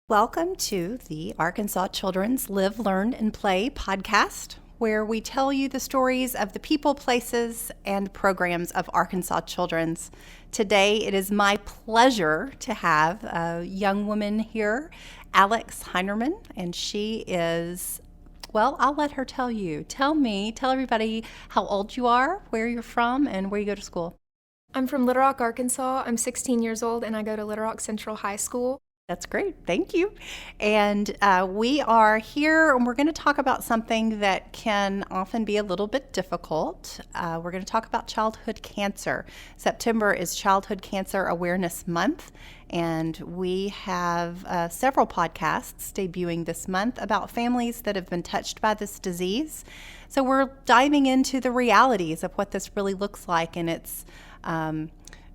Welcome to the Arkansas Children's Live, Learn, and Play podcast, where we tell you the stories of the people, places, and programs of Arkansas Children's. Today, it is my pleasure to have a young woman here, Alex Hinerman, and she is, well, I'll let her tell you. Tell everybody how old you are, where you're from, and where you go to school. I'm from Little Rock, Arkansas. I'm 16 years old, and I go to Little Rock Central High School. That's great. Thank you. And we are here and we're going to talk about something that can often be a little bit difficult. We're going to talk about childhood cancer. September is Childhood Cancer Awareness Month, and we have several podcasts debuting this month about families that have been touched by this disease. So we're diving into the realities of what this really looks like, and it's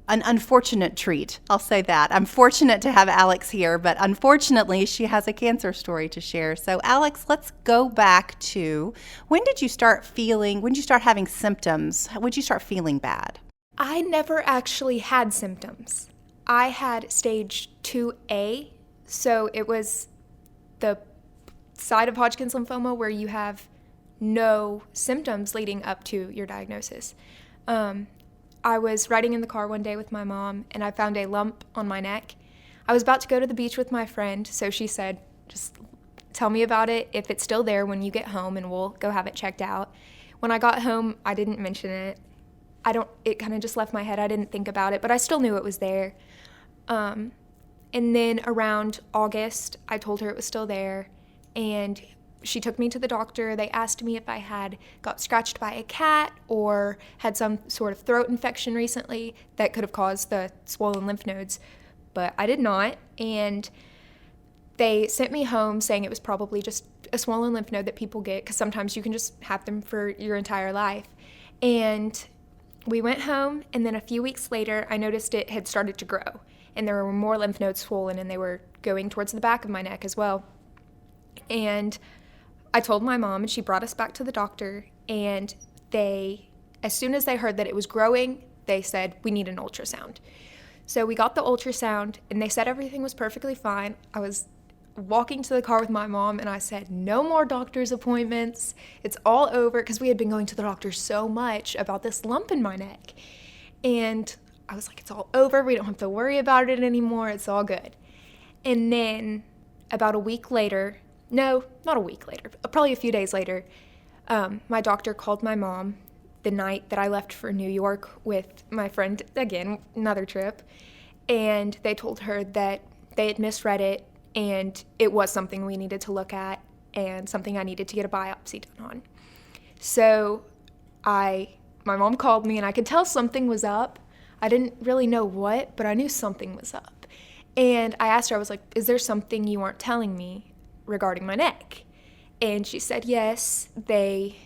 an unfortunate treat. I'll say that. I'm fortunate to have Alex here, but unfortunately, she has a cancer story to share. So, Alex, let's go back to when did you start having symptoms? When did you start feeling bad? I never actually had symptoms. I had stage 2A, so it was the side of Hodgkins lymphoma where you have no symptoms leading up to your diagnosis. I was riding in the car one day with my mom, and I found a lump on my neck. I was about to go to the beach with my friend, so she said, just tell me about it if it's still there when you get home, and we'll go have it checked out. When I got home, I didn't mention it. It kind of just left my head. I didn't think about it, but I still knew it was there. And then around August, I told her it was still there, and she took me to the doctor. They asked me if I had got scratched by a cat or had some sort of throat infection recently that could have caused the swollen lymph nodes, but I did not. And they sent me home saying it was probably just a swollen lymph node that people get, because sometimes you can just have them for your entire life. And we went home, and then a few weeks later, I noticed it had started to grow, and there were more lymph nodes swollen, and they were going towards the back of my neck as well. And I told my mom, and she brought us back to the doctor, and as soon as they heard that it was growing, they said, we need an ultrasound. So we got the ultrasound, and they said everything was perfectly fine. I was walking to the car with my mom, and I said, no more doctor's appointments. It's all over, because we had been going to the doctor so much about this lump in my neck. And I was like, it's all over. We don't have to worry about it anymore. It's all good. And then about a week later, no, not a week later, probably a few days later, my doctor called my mom the night that I left for New York with my friend, again, another trip, and they told her that they had misread it and it was something we needed to look at and something I needed to get a biopsy done on. So my mom called me, and I could tell something was up. I didn't really know what, but I knew something was up. And I asked her, I was like, is there something you aren't telling me regarding my neck? And she said, yes, they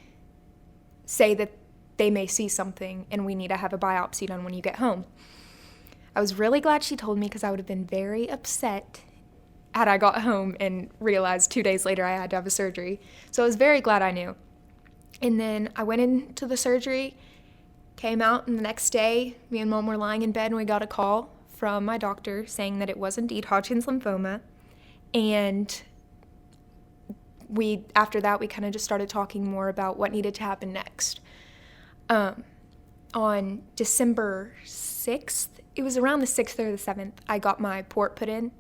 say that they may see something and we need to have a biopsy done when you get home. I was really glad she told me, because I would have been very upset had I got home and realized 2 days later I had to have a surgery. So I was very glad I knew. And then I went into the surgery, came out, and the next day me and Mom were lying in bed, and we got a call from my doctor saying that it was indeed Hodgkin's lymphoma. And after that, we kind of just started talking more about what needed to happen next. On December 6th, it was around the 6th or the 7th, I got my port put in,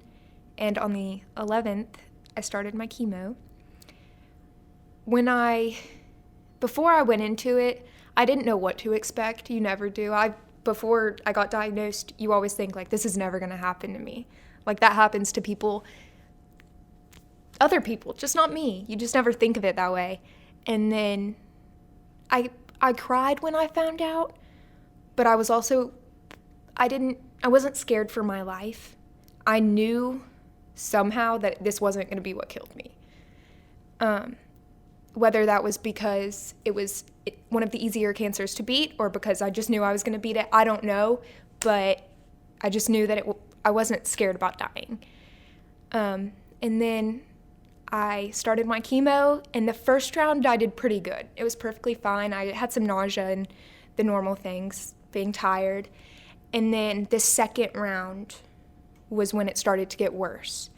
and on the 11th, I started my chemo. Before I went into it, I didn't know what to expect. You never do. Before I got diagnosed, you always think, like, this is never going to happen to me. Like, that happens to other people, just not me. You just never think of it that way. And then I cried when I found out, but I was also, I wasn't scared for my life. I knew somehow that this wasn't going to be what killed me. Whether that was because it was one of the easier cancers to beat, or because I just knew I was going to beat it, I don't know, but I just knew that I wasn't scared about dying. And then I started my chemo, and the first round I did pretty good. It was perfectly fine. I had some nausea and the normal things, being tired. And then the second round was when it started to get worse.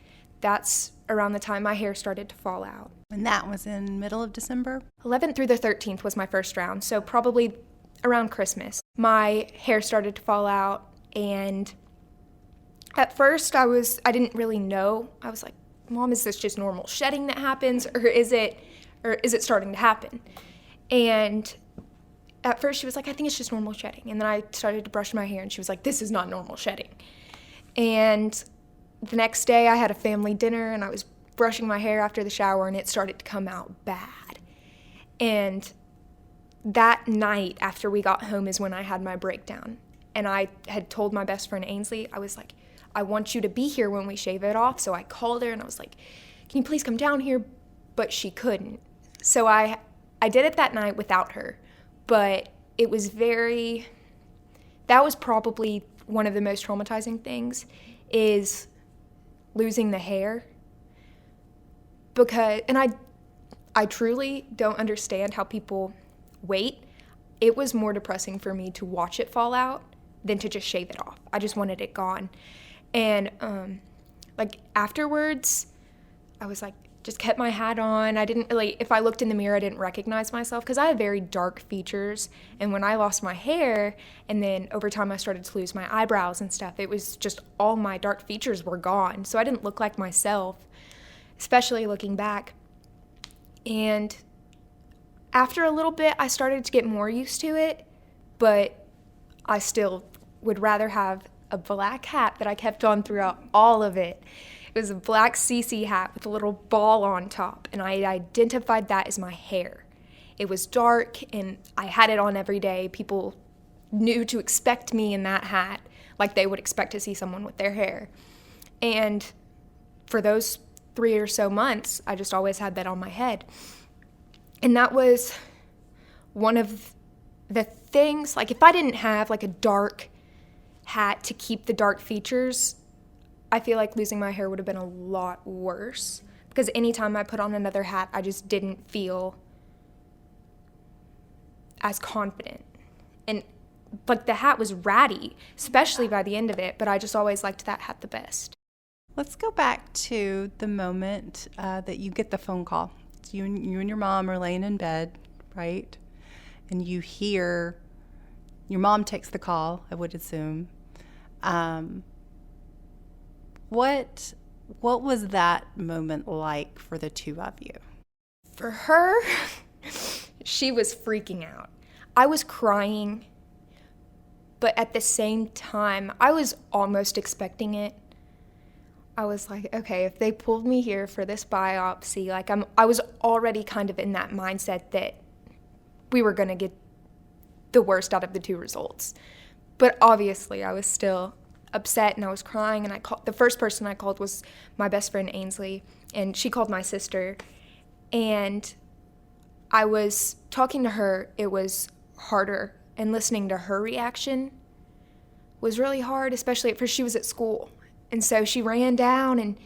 that's around the time my hair started to fall out. And that was in middle of December? 11th through the 13th was my first round, so probably around Christmas. My hair started to fall out, and at first I didn't really know. I was like, Mom, is this just normal shedding that happens, or is it starting to happen? And at first she was like, I think it's just normal shedding. And then I started to brush my hair, and she was like, this is not normal shedding. And the next day I had a family dinner, and I was brushing my hair after the shower, and it started to come out bad. And that night after we got home is when I had my breakdown. And I had told my best friend Ainsley, I was like, I want you to be here when we shave it off. So I called her and I was like, can you please come down here? But she couldn't. So I did it that night without her. But it was that was probably one of the most traumatizing things, is losing the hair. And I truly don't understand how people wait. It was more depressing for me to watch it fall out than to just shave it off. I just wanted it gone. And afterwards, I was like, just kept my hat on. I didn't really, if I looked in the mirror, I didn't recognize myself because I have very dark features. And when I lost my hair, and then over time I started to lose my eyebrows and stuff, it was just all my dark features were gone. So I didn't look like myself, especially looking back. And after a little bit, I started to get more used to it, but I still would rather have a black hat that I kept on throughout all of it. It was a black CC hat with a little ball on top, and I identified that as my hair. It was dark, and I had it on every day. People knew to expect me in that hat like they would expect to see someone with their hair. And for those 3 or so months, I just always had that on my head. And that was one of the things, like if I didn't have like a dark hat to keep the dark features, I feel like losing my hair would have been a lot worse, because anytime I put on another hat, I just didn't feel as confident. And like the hat was ratty, especially by the end of it, but I just always liked that hat the best. Let's go back to the moment that you get the phone call. So you and your mom are laying in bed, right? And you hear your mom takes the call, I would assume. What was that moment like for the two of you? For her, she was freaking out. I was crying, but at the same time, I was almost expecting it. I was like, okay, if they pulled me here for this biopsy, like I was already kind of in that mindset that we were going to get the worst out of the two results. But obviously, I was still upset, and I was crying, and the first person I called was my best friend Ainsley, and she called my sister, and I was talking to her. It was harder, and listening to her reaction was really hard, especially at first. She was at school, and so she ran down and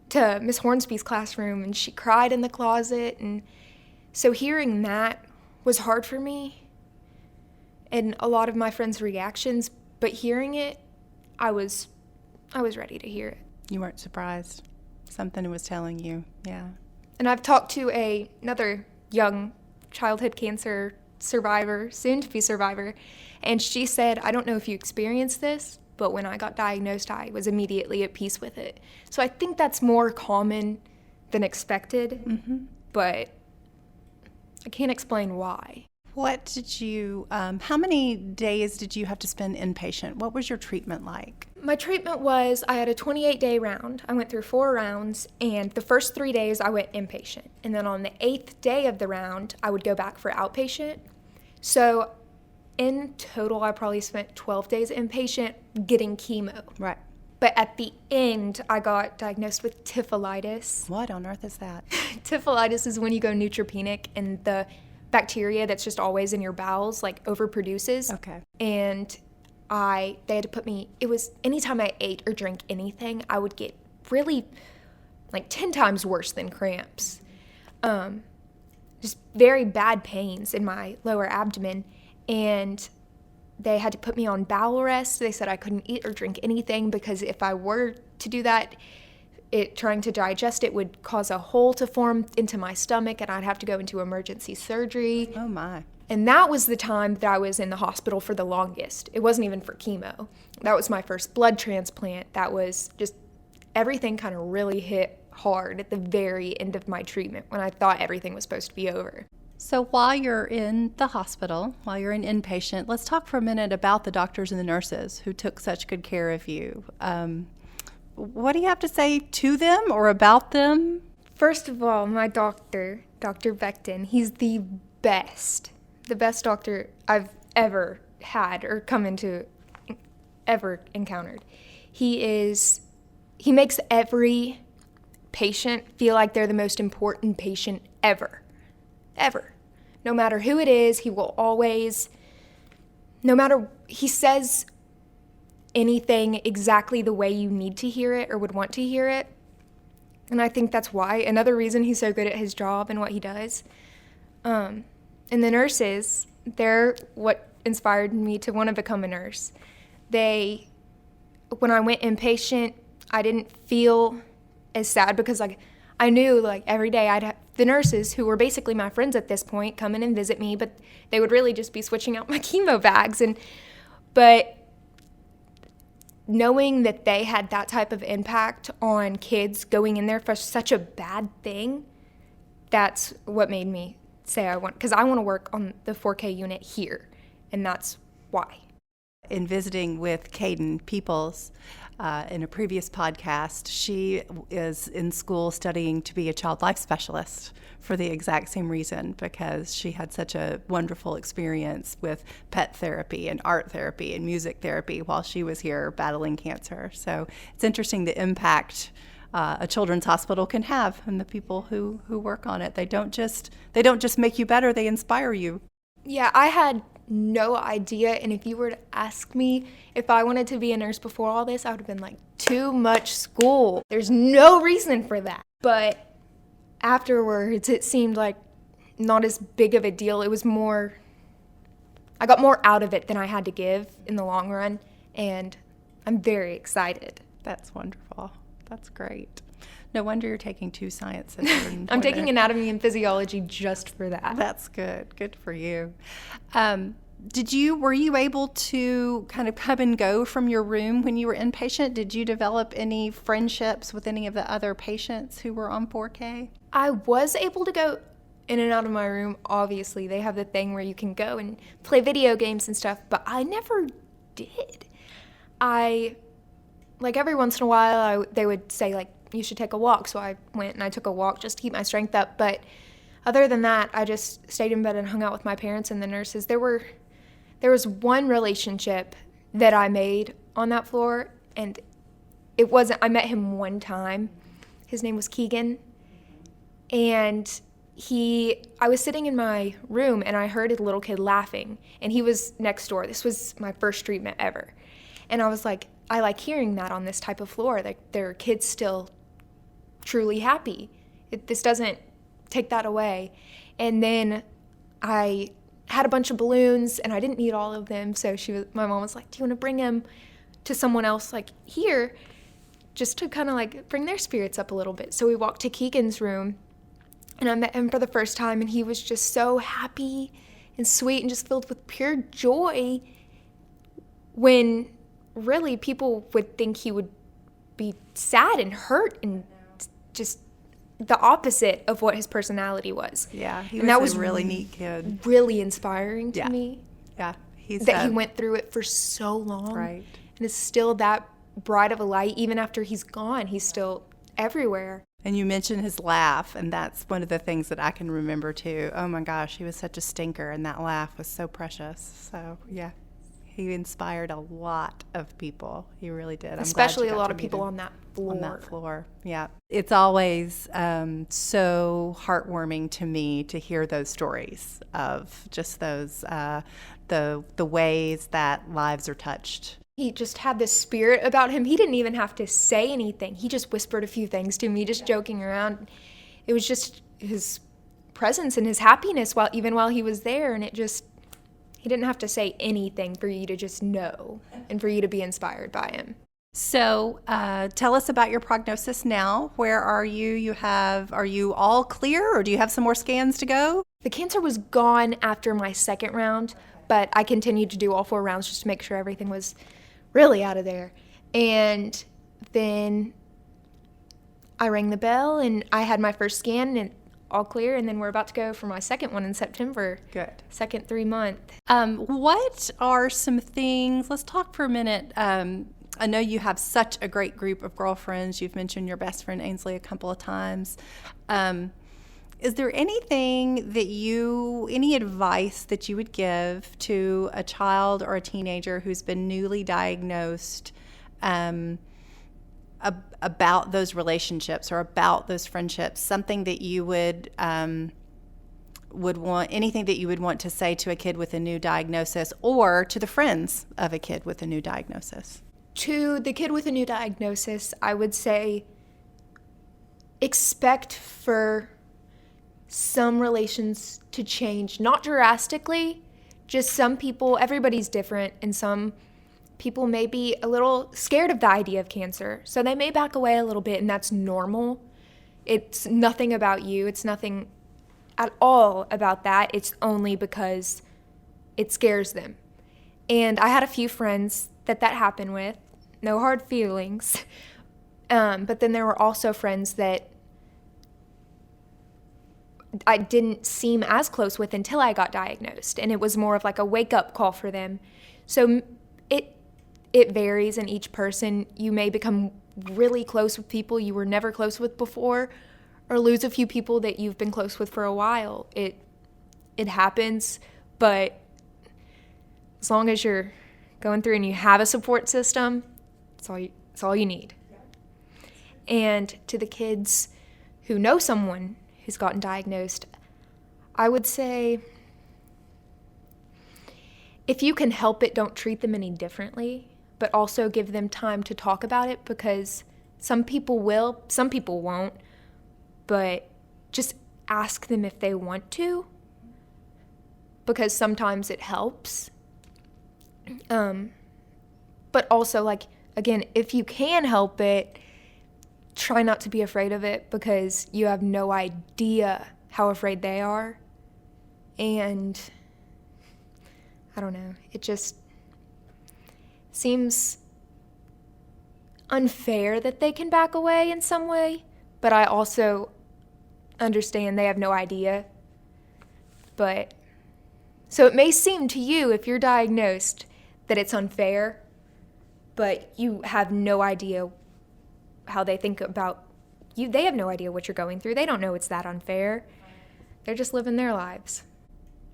to Miss Hornsby's classroom, and she cried in the closet, and so hearing that was hard for me, and a lot of my friends' reactions. But hearing it, I was ready to hear it. You weren't surprised. Something was telling you, yeah. And I've talked to another young childhood cancer survivor, soon-to-be survivor, and she said, I don't know if you experienced this, but when I got diagnosed, I was immediately at peace with it. So I think that's more common than expected, but I can't explain why. What did you, how many days did you have to spend inpatient? What was your treatment like? My treatment was, I had a 28-day round. I went through 4 rounds, and the first 3 days I went inpatient. And then on the 8th day of the round, I would go back for outpatient. So in total, I probably spent 12 days inpatient getting chemo. Right. But at the end, I got diagnosed with typhlitis. What on earth is that? Typhlitis is when you go neutropenic and the bacteria that's just always in your bowels like overproduces. Okay. And they had to put me, it was anytime I ate or drank anything, I would get really like 10 times worse than cramps. Just very bad pains in my lower abdomen. And they had to put me on bowel arrest. They said I couldn't eat or drink anything because if I were to do that, it trying to digest it would cause a hole to form into my stomach, and I'd have to go into emergency surgery. Oh my. And that was the time that I was in the hospital for the longest. It wasn't even for chemo. That was my first blood transplant. That was just, everything kind of really hit hard at the very end of my treatment when I thought everything was supposed to be over. So while you're in the hospital, while you're an inpatient, let's talk for a minute about the doctors and the nurses who took such good care of you. What do you have to say to them or about them? First of all, my doctor, Dr. Becton, he's the best doctor I've ever had or ever encountered. He makes every patient feel like they're the most important patient ever. No matter who it is, he will always, he says anything exactly the way you need to hear it or would want to hear it. And I think that's why, another reason he's so good at his job and what he does. And the nurses, they're what inspired me to want to become a nurse. When I went inpatient, I didn't feel as sad because I knew every day I'd have the nurses, who were basically my friends at this point, come in and visit me, but they would really just be switching out my chemo bags. But knowing that they had that type of impact on kids going in there for such a bad thing, that's what made me say because I want to work on the 4K unit here, and that's why. In visiting with Caden Peoples in a previous podcast, she is in school studying to be a child life specialist for the exact same reason, because she had such a wonderful experience with pet therapy and art therapy and music therapy while she was here battling cancer. So it's interesting the impact a children's hospital can have and the people who work on it. They don't just make you better, they inspire you. Yeah, I had no idea, and if you were to ask me if I wanted to be a nurse before all this, I would have been like, too much school. There's no reason for that. But afterwards, it seemed like not as big of a deal. It was more, I got more out of it than I had to give in the long run, and I'm very excited. That's wonderful. That's great. No wonder you're taking 2 sciences. I'm taking anatomy and physiology just for that. That's good. Good for you. Were you able to kind of come and go from your room when you were inpatient? Did you develop any friendships with any of the other patients who were on 4K? I was able to go in and out of my room. Obviously, they have the thing where you can go and play video games and stuff, but I never did. Every once in a while, they would say, you should take a walk. So I went and I took a walk just to keep my strength up. But other than that, I just stayed in bed and hung out with my parents and the nurses. There was one relationship that I made on that floor, and I met him one time. His name was Keegan. And I was sitting in my room and I heard a little kid laughing, and he was next door. This was my first treatment ever. And I was like, I like hearing that on this type of floor. There are kids still truly happy. This doesn't take that away. And then I had a bunch of balloons, and I didn't need all of them. So my mom was like, do you want to bring them to someone else here, just to kind of bring their spirits up a little bit? So we walked to Keegan's room, and I met him for the first time, and he was just so happy and sweet and just filled with pure joy, when really people would think he would be sad and hurt and just the opposite of what his personality was. Yeah, that was a really neat kid. Really inspiring to me. Yeah, he went through it for so long. Right. And is still that bright of a light. Even after he's gone, he's still everywhere. And you mentioned his laugh, and that's one of the things that I can remember too. Oh my gosh, he was such a stinker, and that laugh was so precious. So yeah, he inspired a lot of people. He really did. Especially a lot of people on that floor. On that floor, yeah. It's always so heartwarming to me to hear those stories of just those the ways that lives are touched. He just had this spirit about him. He didn't even have to say anything. He just whispered a few things to me, just joking around. It was just his presence and his happiness while he was there, and he didn't have to say anything for you to just know and for you to be inspired by him. So tell us about your prognosis now. Where are you? Are you all clear, or do you have some more scans to go? The cancer was gone after my second round, but I continued to do all 4 rounds just to make sure everything was really out of there. And then I rang the bell and I had my first scan and all clear, and then we're about to go for my second one in September. Good. Second 3-month. What are some things, let's talk for a minute. I know you have such a great group of girlfriends. You've mentioned your best friend Ainsley a couple of times. Is there anything that any advice that you would give to a child or a teenager who's been newly diagnosed about those relationships or about those friendships? Something that you would want, anything that you would want to say to a kid with a new diagnosis, or to the friends of a kid with a new diagnosis? To the kid with a new diagnosis, I would say expect for some relations to change, not drastically, just some people, everybody's different, and some people may be a little scared of the idea of cancer, so they may back away a little bit, and that's normal. It's nothing about you. It's nothing at all about that. It's only because it scares them. And I had a few friends that happened with. No hard feelings. But then there were also friends that I didn't seem as close with until I got diagnosed. And it was more of like a wake-up call for them. So it varies in each person. You may become really close with people you were never close with before, or lose a few people that you've been close with for a while. It happens, but as long as you're going through and you have a support system, it's all you need. And to the kids who know someone who's gotten diagnosed, I would say if you can help it, don't treat them any differently, but also give them time to talk about it, because some people will, some people won't, but just ask them if they want to, because sometimes it helps. But also, like, again, if you can help it, try not to be afraid of it, because you have no idea how afraid they are. And I don't know, it just seems unfair that they can back away in some way, but I also understand they have no idea. But so it may seem to you, if you're diagnosed, that it's unfair, but you have no idea how they think about you. They have no idea what you're going through. They don't know it's that unfair. They're just living their lives.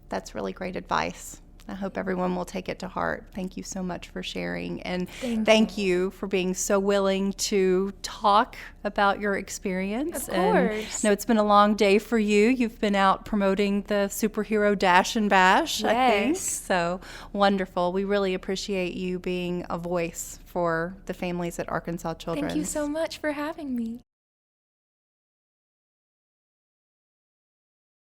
That's really great advice. I hope everyone will take it to heart. Thank you so much for sharing. And thank you for being so willing to talk about your experience. Of course. And I know it's been a long day for you. You've been out promoting the superhero dash and bash, Yes. I think. So wonderful. We really appreciate you being a voice for the families at Arkansas Children's. Thank you so much for having me.